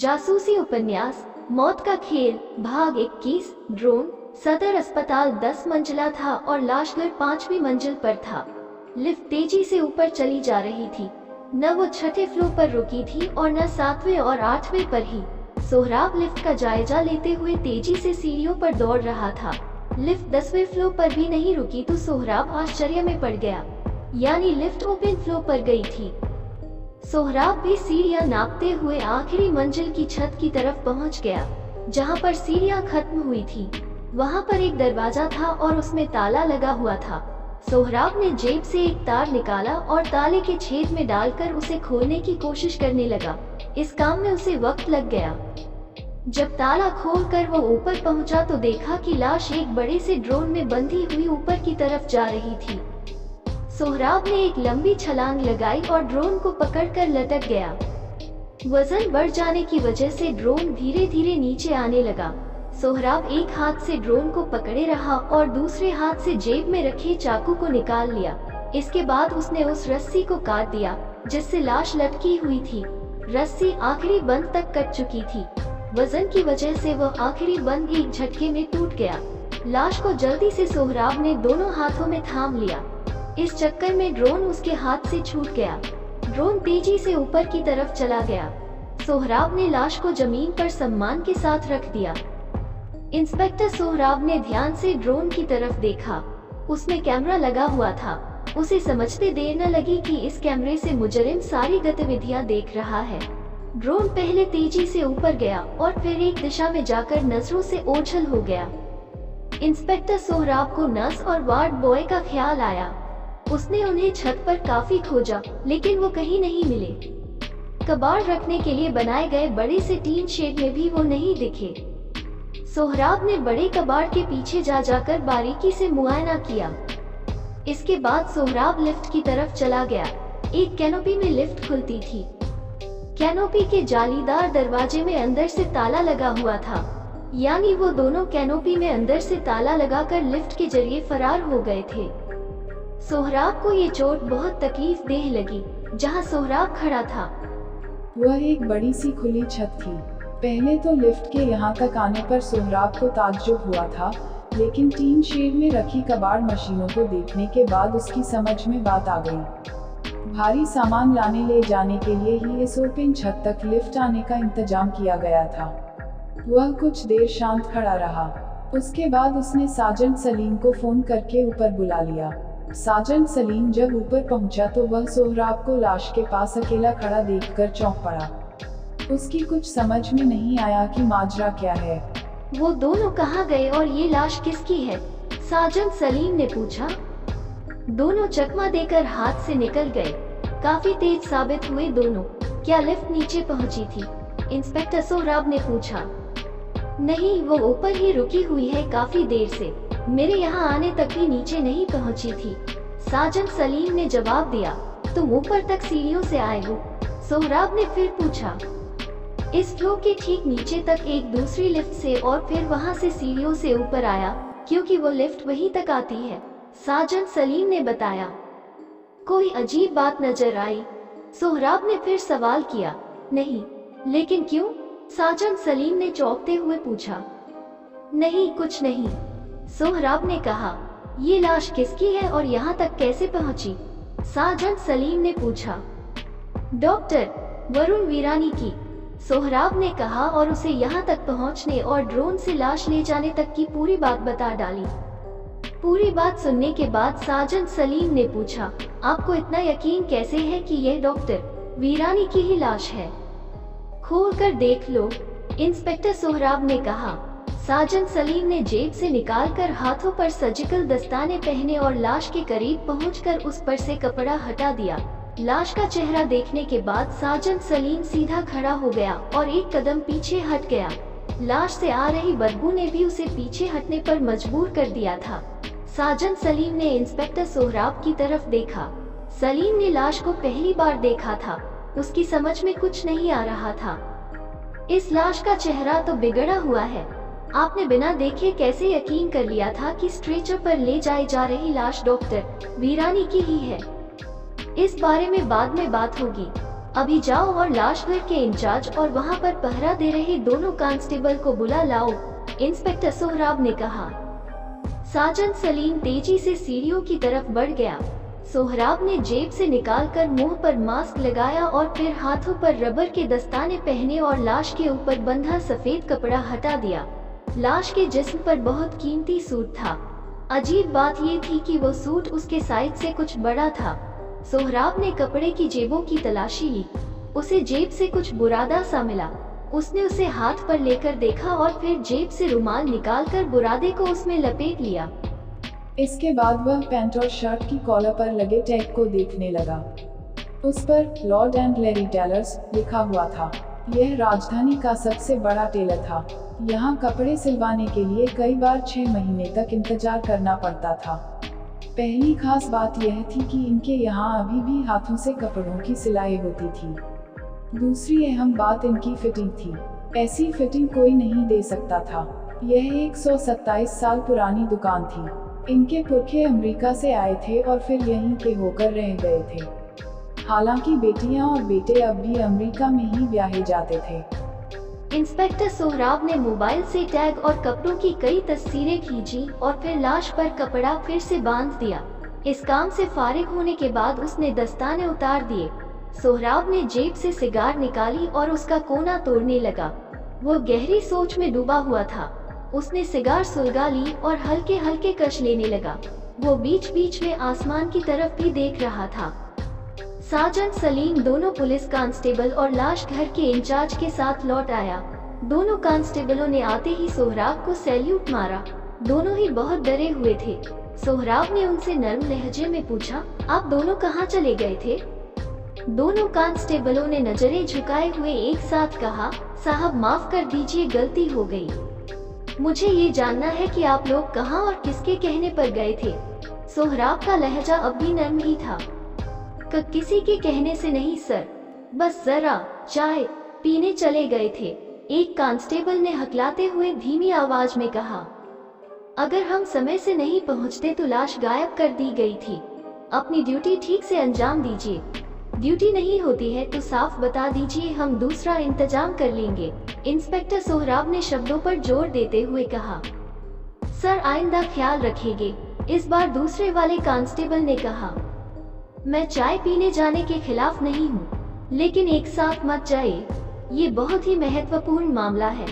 जासूसी उपन्यास मौत का खेल भाग 21। ड्रोन सदर अस्पताल 10 मंजिला था और लाशघर 5वीं मंजिल पर था। लिफ्ट तेजी से ऊपर चली जा रही थी। न वो छठे फ्लोर पर रुकी थी और न 7वें और 8वें पर ही। सोहराब लिफ्ट का जायजा लेते हुए तेजी से सीढ़ियों पर दौड़ रहा था। लिफ्ट 10वें फ्लोर पर भी नहीं रुकी तो सोहराब आश्चर्य में पड़ गया, यानी लिफ्ट ओपन फ्लोर पर गई थी। सोहराब भी सीढ़ियां नापते हुए आखिरी मंजिल की छत की तरफ पहुंच गया, जहां पर सीढ़ियां खत्म हुई थी। वहां पर एक दरवाजा था और उसमें ताला लगा हुआ था। सोहराब ने जेब से एक तार निकाला और ताले के छेद में डालकर उसे खोलने की कोशिश करने लगा। इस काम में उसे वक्त लग गया। जब ताला खोलकर वो ऊपर पहुंचा तो देखा कि लाश एक बड़े से ड्रोन में बंधी हुई ऊपर की तरफ जा रही थी। सोहराब ने एक लंबी छलांग लगाई और ड्रोन को पकड़कर लटक गया। वजन बढ़ जाने की वजह से ड्रोन धीरे धीरे नीचे आने लगा। सोहराब एक हाथ से ड्रोन को पकड़े रहा और दूसरे हाथ से जेब में रखे चाकू को निकाल लिया। इसके बाद उसने उस रस्सी को काट दिया जिससे लाश लटकी हुई थी। रस्सी आखिरी बंद तक कट चुकी थी। वजन की वजह से वह आखिरी बंद एक झटके में टूट गया। लाश को जल्दी से सोहराब ने दोनों हाथों में थाम लिया। इस चक्कर में ड्रोन उसके हाथ से छूट गया। ड्रोन तेजी से ऊपर की तरफ चला गया। सोहराब ने लाश को जमीन पर सम्मान के साथ रख दिया। इंस्पेक्टर सोहराब ने ध्यान से ड्रोन की तरफ देखा। उसमें कैमरा लगा हुआ था। उसे समझते देर न लगी कि इस कैमरे से मुजरिम सारी गतिविधियां देख रहा है। ड्रोन पहले तेजी से ऊपर गया और फिर एक दिशा में जाकर नजरों से ओझल हो गया। इंस्पेक्टर सोहराब को नर्स और वार्ड बॉय का ख्याल आया। उसने उन्हें छत पर काफी खोजा, लेकिन वो कहीं नहीं मिले। कबाड़ रखने के लिए बनाए गए बड़े से टीन शेड में भी वो नहीं दिखे। सोहराब ने बड़े कबाड़ के पीछे जाकर बारीकी से मुआयना किया। इसके बाद सोहराब लिफ्ट की तरफ चला गया। एक कैनोपी में लिफ्ट खुलती थी। कैनोपी के जालीदार दरवाजे में अंदर से ताला लगा हुआ था, यानी वो दोनों कैनोपी में अंदर से ताला लगाकर लिफ्ट के जरिए फरार हो गए थे। सोहराब को ये चोट बहुत तकलीफ देह लगी। जहां सोहराब खड़ा था वह एक बड़ी सी खुली छत थी। पहले तो लिफ्ट के यहाँ तक आने पर सोहराब को ताज्जुब हुआ था, लेकिन टीन शेड में रखी कबाड़ मशीनों को देखने के बाद उसकी समझ में बात आ गई। भारी सामान लाने ले जाने के लिए ही इस ओपन छत तक लिफ्ट आने का इंतजाम किया गया था। वह कुछ देर शांत खड़ा रहा। उसके बाद उसने साजन सलीम को फोन करके ऊपर बुला लिया। साजन सलीम जब ऊपर पहुंचा तो वह सोहराब को लाश के पास अकेला खड़ा देखकर चौंक पड़ा। उसकी कुछ समझ में नहीं आया कि माजरा क्या है। वो दोनों कहाँ गए और ये लाश किसकी है? साजन सलीम ने पूछा। दोनों चकमा देकर हाथ से निकल गए। काफी तेज साबित हुए दोनों। क्या लिफ्ट नीचे पहुंची थी? इंस्पेक्टर सोहराब ने पूछा। नहीं, वो ऊपर ही रुकी हुई है काफी देर से। मेरे यहाँ आने तक भी नीचे नहीं पहुँची थी। साजन सलीम ने जवाब दिया। तुम ऊपर तक सीढ़ियों से आए हो? सोहराब ने फिर पूछा। इस फ्लोर के ठीक नीचे तक एक दूसरी लिफ्ट से और फिर वहाँ से सीढ़ियों से ऊपर आया, क्योंकि वो लिफ्ट वहीं तक आती है, साजन सलीम ने बताया। कोई अजीब बात नजर आई? सोहराब ने फिर सवाल किया। नहीं। लेकिन क्यों? साजन सलीम ने चौंकते हुए पूछा। नहीं, कुछ नहीं, सोहराब ने कहा। ये लाश किसकी है और यहाँ तक कैसे पहुँची? साजन सलीम ने पूछा। डॉक्टर वरुण वीरानी की, सोहराब ने कहा और उसे यहाँ तक पहुँचने और ड्रोन से लाश ले जाने तक की पूरी बात बता डाली। पूरी बात सुनने के बाद साजन सलीम ने पूछा, आपको इतना यकीन कैसे है कि यह डॉक्टर वीरानी की ही लाश है? खोल कर देख लो, इंस्पेक्टर सोहराब ने कहा। साजन सलीम ने जेब से निकालकर हाथों पर सर्जिकल दस्ताने पहने और लाश के करीब पहुंचकर उस पर से कपड़ा हटा दिया। लाश का चेहरा देखने के बाद साजन सलीम सीधा खड़ा हो गया और एक कदम पीछे हट गया। लाश से आ रही बदबू ने भी उसे पीछे हटने पर मजबूर कर दिया था। साजन सलीम ने इंस्पेक्टर सोहराब की तरफ देखा। सलीम ने लाश को पहली बार देखा था। उसकी समझ में कुछ नहीं आ रहा था। इस लाश का चेहरा तो बिगड़ा हुआ है। आपने बिना देखे कैसे यकीन कर लिया था कि स्ट्रेचर पर ले जाई जा रही लाश डॉक्टर वीरानी की ही है? इस बारे में बाद में बात होगी। अभी जाओ और लाश घर के इंचार्ज और वहाँ पर पहरा दे रहे दोनों कांस्टेबल को बुला लाओ, इंस्पेक्टर सोहराब ने कहा। साजन सलीम तेजी से सीढ़ियों की तरफ बढ़ गया। सोहराब ने जेब से निकालकर मुंह पर मास्क लगाया और फिर हाथों पर रबर के दस्ताने पहने और लाश के ऊपर बंधा सफेद कपड़ा हटा दिया। लाश के जिस्म पर बहुत कीमती सूट था। अजीब बात ये थी कि वो सूट उसके साइज से कुछ बड़ा था। सोहराब ने कपड़े की जेबों की तलाशी ली। उसे जेब से कुछ बुरादा सा मिला। उसने उसे हाथ पर लेकर देखा और फिर जेब से रुमाल निकालकर बुरादे को उसमें लपेट लिया। इसके बाद वह पैंट और शर्ट की कॉलर पर लगे टैग को देखने लगा। उस पर लॉर्ड एंड लेडी टेलर्स लिखा हुआ था। यह राजधानी का सबसे बड़ा टेलर था। यहाँ कपड़े सिलवाने के लिए कई बार 6 महीने तक इंतजार करना पड़ता था। पहली खास बात यह थी कि इनके यहाँ अभी भी हाथों से कपड़ों की सिलाई होती थी। दूसरी अहम बात इनकी फिटिंग थी। ऐसी फिटिंग कोई नहीं दे सकता था। यह 127 साल पुरानी दुकान थी। इनके पुरखे अमेरिका से आए थे और फिर यहीं के होकर रह गए थे। हालांकि बेटियां और बेटे अब भी अमेरिका में ही ब्याहे जाते थे। इंस्पेक्टर सोहराब ने मोबाइल से टैग और कपड़ों की कई तस्वीरें खींची और फिर लाश पर कपड़ा फिर से बांध दिया। इस काम से फारिग होने के बाद उसने दस्ताने उतार दिए। सोहराब ने जेब से सिगार निकाली और उसका कोना तोड़ने लगा। वो गहरी सोच में डूबा हुआ था। उसने सिगार सुलगा ली और हल्के हल्के कश लेने लगा। वो बीच बीच में आसमान की तरफ भी देख रहा था। साजन सलीम दोनों पुलिस कांस्टेबल और लाश घर के इंचार्ज के साथ लौट आया। दोनों कांस्टेबलों ने आते ही सोहराब को सैल्यूट मारा। दोनों ही बहुत डरे हुए थे। सोहराब ने उनसे नर्म लहजे में पूछा, आप दोनों कहाँ चले गए थे? दोनों कांस्टेबलों ने नजरें झुकाए हुए एक साथ कहा, साहब माफ कर दीजिए, गलती हो गई। मुझे ये जानना है कि आप लोग कहाँ और किसके कहने पर गए थे। सोहराब का लहजा अब भी नर्म ही था। किसी के कहने से नहीं सर, बस जरा चाय पीने चले गए थे, एक कांस्टेबल ने हकलाते हुए धीमी आवाज में कहा। अगर हम समय से नहीं पहुंचते तो लाश गायब कर दी गई थी। अपनी ड्यूटी ठीक से अंजाम दीजिए। ड्यूटी नहीं होती है तो साफ बता दीजिए, हम दूसरा इंतजाम कर लेंगे। इंस्पेक्टर सोहराब ने शब्दों पर जोर देते हुए कहा। सर आइंदा ख्याल रखेंगे, इस बार दूसरे वाले कांस्टेबल ने कहा। मैं चाय पीने जाने के खिलाफ नहीं हूँ, लेकिन एक साथ मत जाइए, ये बहुत ही महत्वपूर्ण मामला है।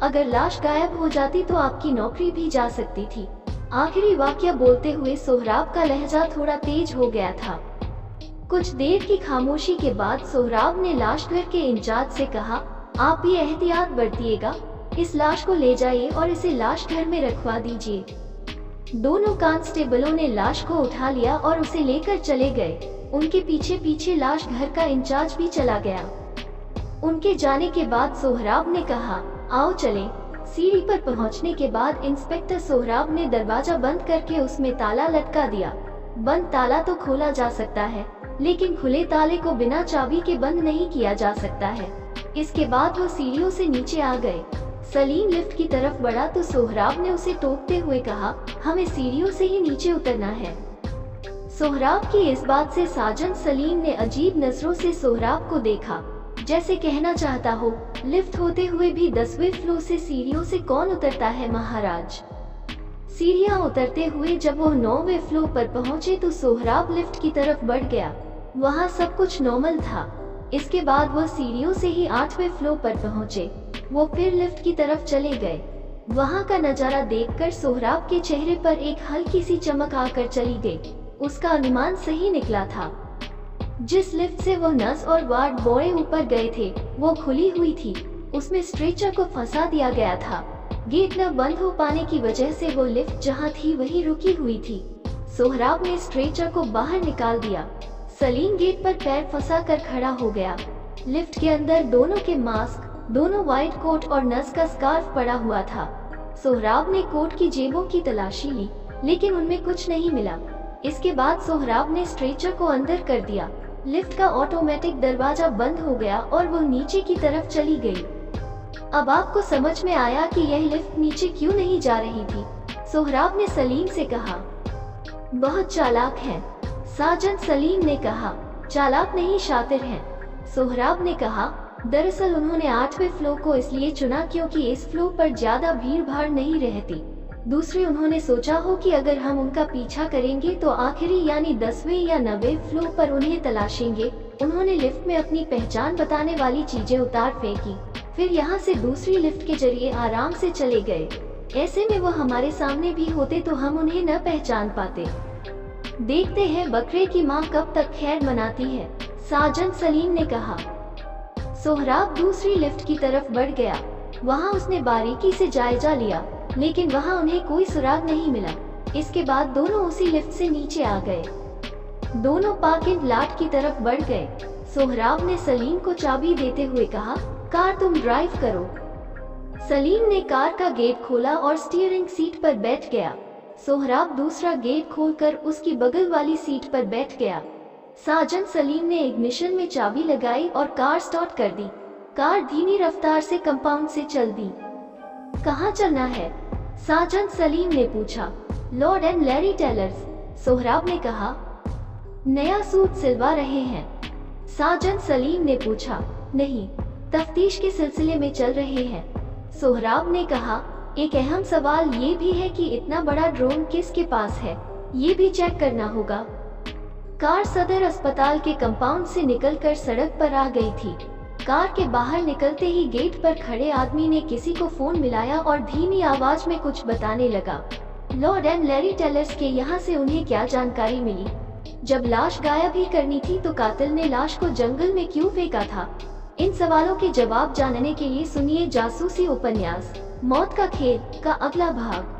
अगर लाश गायब हो जाती तो आपकी नौकरी भी जा सकती थी। आखिरी वाक्य बोलते हुए सोहराब का लहजा थोड़ा तेज हो गया था। कुछ देर की खामोशी के बाद सोहराब ने लाश घर के इंचार्ज से कहा, आप भी एहतियात बरतिएगा, इस लाश को ले जाइए और इसे लाश घर में रखवा दीजिए। दोनों कांस्टेबलों ने लाश को उठा लिया और उसे लेकर चले गए। उनके पीछे पीछे लाश घर का इंचार्ज भी चला गया। उनके जाने के बाद सोहराब ने कहा, आओ चलें। सीढ़ी पर पहुंचने के बाद इंस्पेक्टर सोहराब ने दरवाजा बंद करके उसमें ताला लटका दिया। बंद ताला तो खोला जा सकता है, लेकिन खुले ताले को बिना चाबी के बंद नहीं किया जा सकता है। इसके बाद वो सीढ़ियों से नीचे आ गए। सलीम लिफ्ट की तरफ बढ़ा तो सोहराब ने उसे टोकते हुए कहा, हमें सीढ़ियों से ही नीचे उतरना है। सोहराब की इस बात से साजन सलीम ने अजीब नजरों से सोहराब को देखा, जैसे कहना चाहता हो, लिफ्ट होते हुए भी 10वें फ्लोर से सीढ़ियों से कौन उतरता है महाराज। सीढ़ियां उतरते हुए जब वो 9वें फ्लोर पर पहुंचे तो सोहराब लिफ्ट की तरफ बढ़ गया। वहां सब कुछ नॉर्मल था। इसके बाद वो सीढ़ियों से ही 8वें फ्लोर पर पहुंचे। वो फिर लिफ्ट की तरफ चले गए। वहां का नजारा देखकर सोहराब के चेहरे पर एक हल्की सी चमक आकर चली गई। उसका अनुमान सही निकला था। जिस लिफ्ट से वो नर्स और वार्ड बॉय ऊपर गए थे वो खुली हुई थी। उसमें स्ट्रेचर को फंसा दिया गया था। गेट न बंद हो पाने की वजह से वो लिफ्ट जहां थी वहीं रुकी हुई थी। सोहराब ने स्ट्रेचर को बाहर निकाल दिया। सलीम गेट पर पैर फंसा कर खड़ा हो गया। लिफ्ट के अंदर दोनों के मास्क, दोनों व्हाइट कोट और नर्स का स्कार्फ पड़ा हुआ था। सोहराब ने कोट की जेबों की तलाशी ली, लेकिन उनमें कुछ नहीं मिला। इसके बाद सोहराब ने स्ट्रेचर को अंदर कर दिया। लिफ्ट का ऑटोमेटिक दरवाजा बंद हो गया और वो नीचे की तरफ चली गई। अब आपको समझ में आया कि यह लिफ्ट नीचे क्यों नहीं जा रही थी? सोहराब ने सलीम से कहा। बहुत चालाक है, साजन सलीम ने कहा। चालाक नहीं, शातिर हैं। सोहराब ने कहा, दरअसल उन्होंने 8वें फ्लोर को इसलिए चुना क्योंकि इस फ्लोर पर ज्यादा भीड़ भाड़ नहीं रहती। दूसरे उन्होंने सोचा हो कि अगर हम उनका पीछा करेंगे तो आखिरी यानी 10वें या 9वें फ्लोर पर उन्हें तलाशेंगे। उन्होंने लिफ्ट में अपनी पहचान बताने वाली चीजें उतार फेंकी, फिर यहाँ से दूसरी लिफ्ट के जरिए आराम से चले गए। ऐसे में वो हमारे सामने भी होते तो हम उन्हें न पहचान पाते। देखते हैं बकरे की माँ कब तक खैर मनाती है, साजन सलीम ने कहा। सोहराब दूसरी लिफ्ट की तरफ बढ़ गया। वहाँ उसने बारीकी से जायजा लिया, लेकिन वहाँ उन्हें कोई सुराग नहीं मिला। इसके बाद दोनों उसी लिफ्ट से नीचे आ गए। दोनों पार्किंग लॉट की तरफ बढ़ गए। सोहराब ने सलीम को चाबी देते हुए कहा, कार तुम ड्राइव करो। सलीम ने कार का गेट खोला और स्टीयरिंग सीट पर बैठ गया। सोहराब दूसरा गेट खोलकर उसकी बगल वाली सीट पर बैठ गया। साजन सलीम ने इग्निशन में चाबी लगाई और कार स्टार्ट कर दी। कार धीमी रफ्तार से कंपाउंड से चल दी। कहाँ चलना है? साजन सलीम ने पूछा। Lord and Larry tailors, Sohrab ने कहा। नया सूट सिलवा रहे हैं? साजन सलीम ने पूछा। नहीं, तफ्तीश के सिलसिले में चल रहे हैं, सोहराब ने कहा। एक अहम सवाल ये भी है कि इतना बड़ा ड्रोन किसके पास है, ये भी चेक करना होगा। कार सदर अस्पताल के कंपाउंड से निकलकर सड़क पर आ गई थी। कार के बाहर निकलते ही गेट पर खड़े आदमी ने किसी को फोन मिलाया और धीमी आवाज में कुछ बताने लगा। लॉर्ड एंड लैरी टेलर्स के यहाँ से उन्हें क्या जानकारी मिली? जब लाश गायब ही करनी थी तो कातिल ने लाश को जंगल में क्यों फेंका था? इन सवालों के जवाब जानने के लिए सुनिए जासूसी उपन्यास मौत का खेल का अगला भाग।